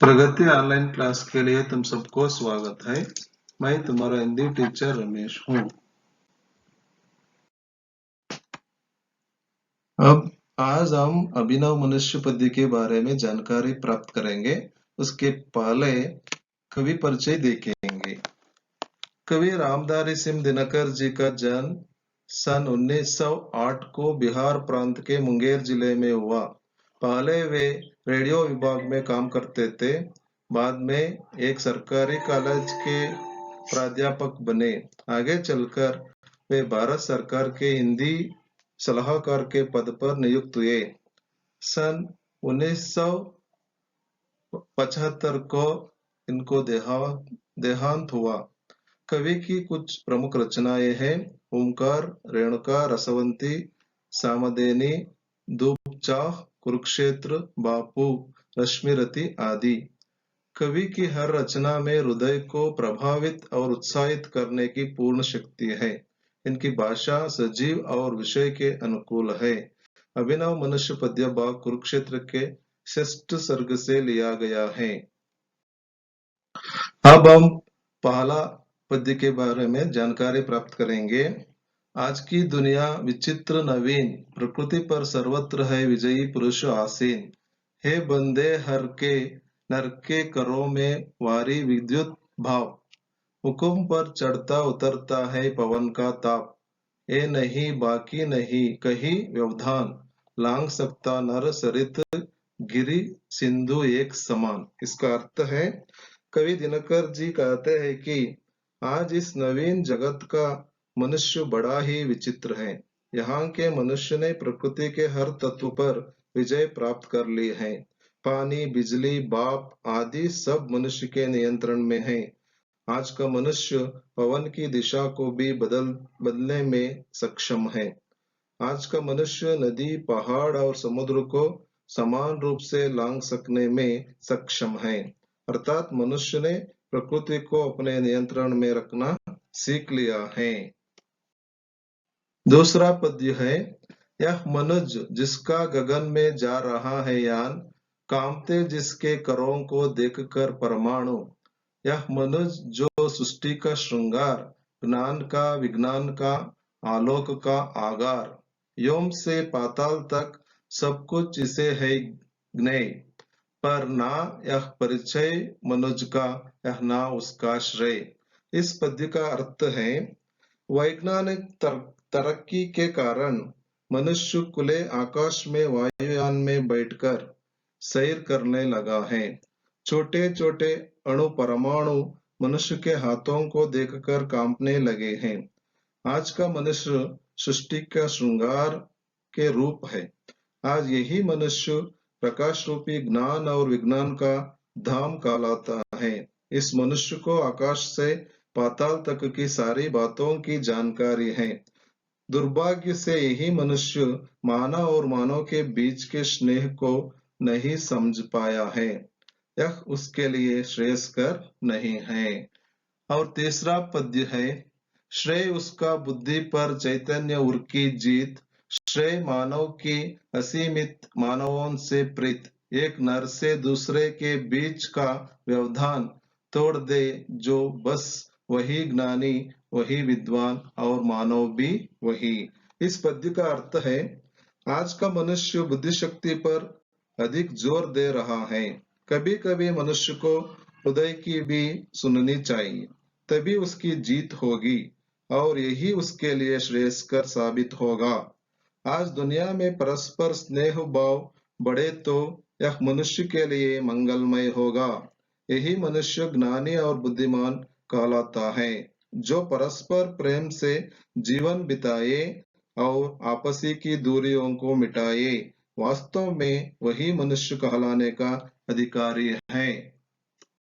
प्रगति online class के लिए तुम सबको स्वागत है। मैं तुम्हारा हिंदी टीचर रमेश हूँ। अब आज हम अभिनव मनुष्य पद्य के बारे में जानकारी प्राप्त करेंगे। उसके पहले कवि परिचय देखेंगे। कवि रामधारी सिंह दिनकर जी का जन्म सन 1908 को बिहार प्रांत के मुंगेर जिले में हुआ। पहले वे रेडियो विभाग में काम करते थे। बाद में एक सरकारी कॉलेज के प्राध्यापक बने। आगे चलकर वे भारत सरकार के हिंदी सलाहकार के पद पर नियुक्त हुए। सन 1975 को इनको देहांत हुआ। कवि की कुछ प्रमुख रचनाएं हैं: ओमकार, रेणुका, रसवंती, सामदेनी, दूबचाह, कुरुक्षेत्र, बापू, रश्मिरथी आदि। कवि की हर रचना में हृदय को प्रभावित और उत्साहित करने की पूर्ण शक्ति है। इनकी भाषा सजीव और विषय के अनुकूल है। अभिनव मनुष्य पद्य भाग कुरुक्षेत्र के 6 सर्ग से लिया गया है। अब हम पहला पद्य के बारे में जानकारी प्राप्त करेंगे। आज की दुनिया विचित्र नवीन, प्रकृति पर सर्वत्र है विजयी पुरुष आसीन। हे बंदे हर के नर के करों में वारी विद्युत भाव। हुक्म पर चढ़ता उतरता है पवन का ताप। ये नहीं बाकी नहीं कहीं व्यवधान, लांग सकता नर सरित गिरि सिंधु एक समान। इसका अर्थ है, कवि दिनकर जी कहते हैं कि आज इस नवीन जगत का मनुष्य बड़ा ही विचित्र है। यहाँ के मनुष्य ने प्रकृति के हर तत्व पर विजय प्राप्त कर ली है। पानी, बिजली, बाप आदि सब मनुष्य के नियंत्रण में है। आज का मनुष्य पवन की दिशा को भी बदलने में सक्षम है। आज का मनुष्य नदी, पहाड़ और समुद्र को समान रूप से लांघ सकने में सक्षम है। अर्थात मनुष्य ने प्रकृति को अपने नियंत्रण में रखना सीख लिया है। दूसरा पद्य है, यह मनुज जिसका गगन में जा रहा है यान, कामते जिसके करों को देखकर परमाणु। यह मनुज जो सृष्टि का श्रृंगार, ज्ञान का, विज्ञान का, आलोक का आगार, योम से पाताल तक सब कुछ इसे है ज्ञेय। पर ना यह परिचय मनुज का, यह ना उसका श्रेय। इस पद्य का अर्थ है, वैज्ञानिक तरक्की के कारण मनुष्य खुले आकाश में वायुयान में बैठकर सैर करने लगा है। छोटे छोटे अणु परमाणु मनुष्य के हाथों को देखकर कांपने लगे हैं। आज का मनुष्य सृष्टि का श्रृंगार के रूप है। आज यही मनुष्य प्रकाश रूपी ज्ञान और विज्ञान का धाम कहलाता है। इस मनुष्य को आकाश से पाताल तक की सारी बातों की जानकारी है। दुर्भाग्य से यही मनुष्य मानव और मानव के बीच के स्नेह को नहीं समझ पाया है। यह उसके लिए श्रेयस्कर नहीं है। और तीसरा पद्य है, श्रेय उसका बुद्धि पर चैतन्य उर की जीत। श्रेय मानव की असीमित मानवों से प्रीत। एक नर से दूसरे के बीच का व्यवधान तोड़ दे जो बस वही ज्ञानी, वही विद्वान और मानव भी वही। इस पद्य का अर्थ है, आज का मनुष्य बुद्धि शक्ति पर अधिक जोर दे रहा है। कभी कभी मनुष्य को हृदय की भी सुननी चाहिए, तभी उसकी जीत होगी और यही उसके लिए श्रेयस्कर साबित होगा। आज दुनिया में परस्पर स्नेह भाव बढ़े तो यह मनुष्य के लिए मंगलमय होगा। यही मनुष्य ज्ञानी और बुद्धिमान कहलाता है, जो परस्पर प्रेम से जीवन बिताए और आपसी की दूरियों को मिटाए। वास्तव में वही मनुष्य कहलाने का अधिकारी है।